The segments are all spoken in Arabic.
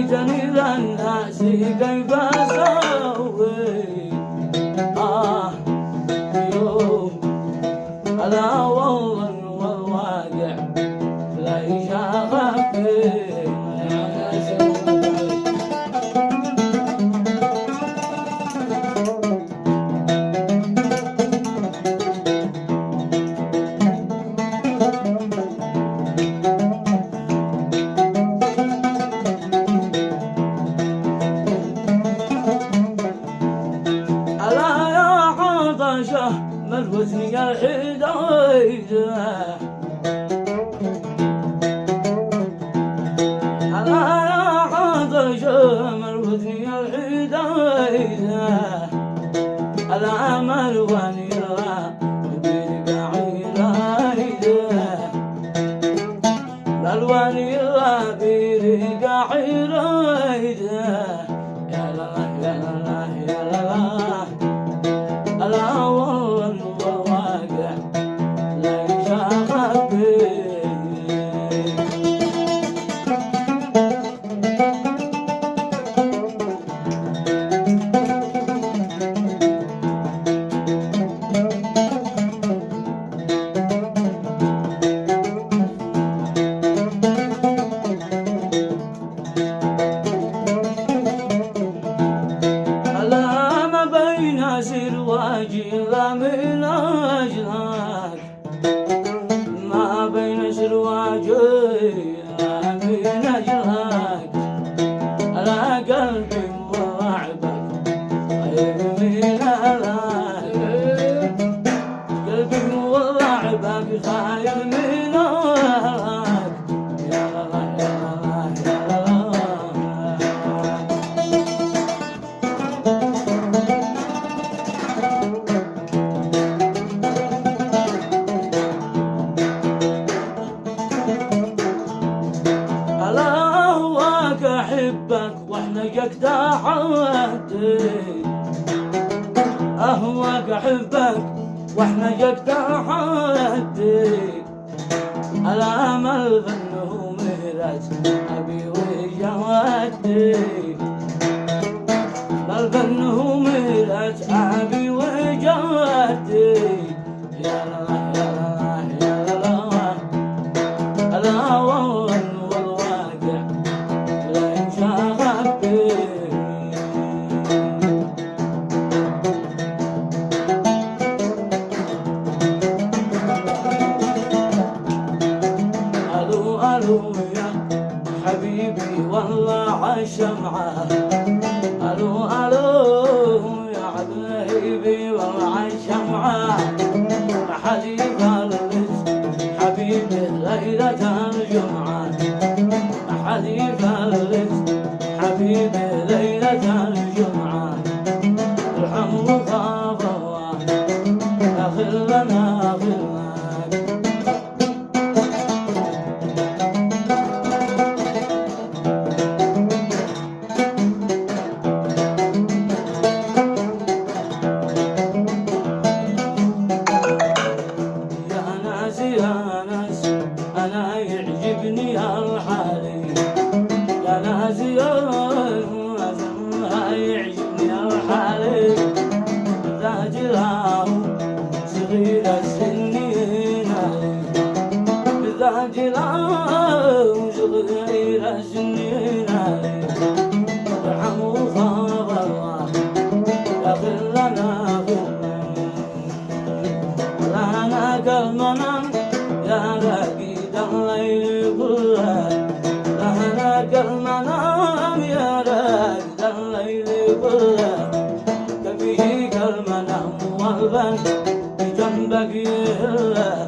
ليتني ذا الناس كيف أسوي يوم ألا والله والواقع ليش أخفي ملوثني الحدايد على عطش ملوثني الحدايد على ملواني ملواني برقع رايد يا لا يا لا يا لا ألا والله والواقع ليش أخبي سرواجي لا من أجلك ما بين سرواجي لا من أجلك على قلبي ووعبك خير من أهلك قلبي ووعبك خير من أهلك يا الله يا الله يا الله أحبك واحنجك تحدي أهواك أحبك واحنجك تحدي على أمل فنه مهرج أبي وجوادي بل فنه مهرج أبي وجوادي يا الله يا الله يا الله ألا والله ألو يا حبيبي والله عالشمعة ألو يا حبيبي والله عالشمعة حليف الرزق حبيبي ليلة الجمعة حليف الرزق حبيبي ليلة الجمعة ارحم وخاف الله أخلنا أخلنا يا ناس أنا يعجبني الحالي يا ناس أنا يعجبني الحالي راجله صغير السنين راجله صغير السنين ارحموا خاف الله اغفر لنا لنا كالمنام يا رقيد الليل كله لهناك المنام يا رقيد الليل كله كفيك المنام والبن بجنبك يهله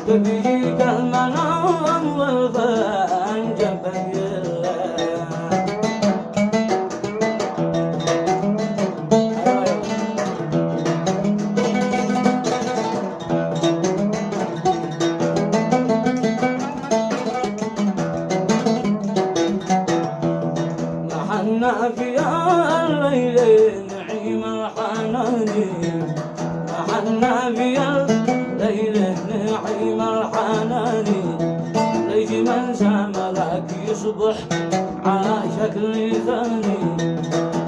كفيك المنام والبن جنبك يهله في الليل نعيم الحناني محنا في الليل نعيم الحناني ليش من سامرك يصبح على شكل ثاني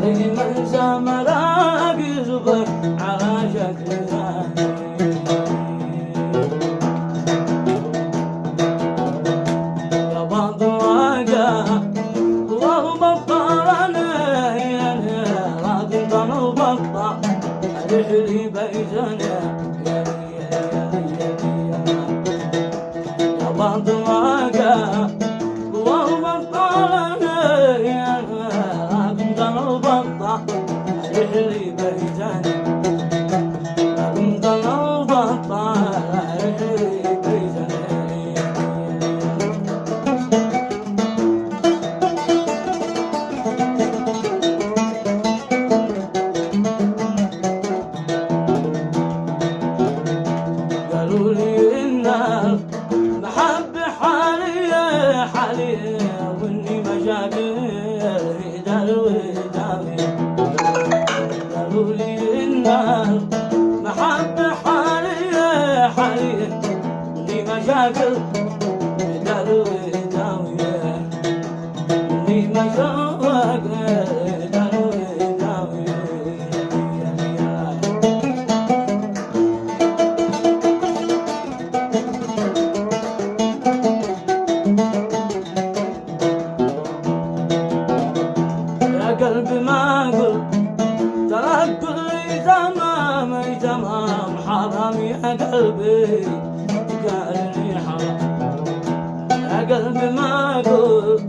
دايما سمراك يصبر على شكل ثاني يا بعض الواقع والبطلنا لكن كان البطل رحلي بيتنا يا بعض الواقع والبطلنا لكن كان البطل رحلي بيتنا لكن كان البطل رحلي بيتنا قالوا لي إن المحبة حالية حالية وإني مشاكل هدال وهداوي قالوا لي إن المحبة حالية حالية وإني مشاكل هدال وهداوي وإني مشاكل هدال وهداوي قلبي ما قل ترى كل تمام حرام يا قلبي قال لي حرام يا قلبي ما قل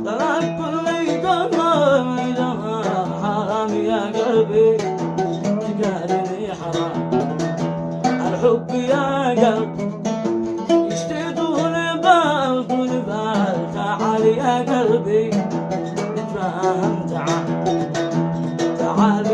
ترى كل تمام حرام يا قلبي قال لي حرام الحب يا قلب يشتي طول بال طول بال تعال يا قلبي نتفاهم تعال تعال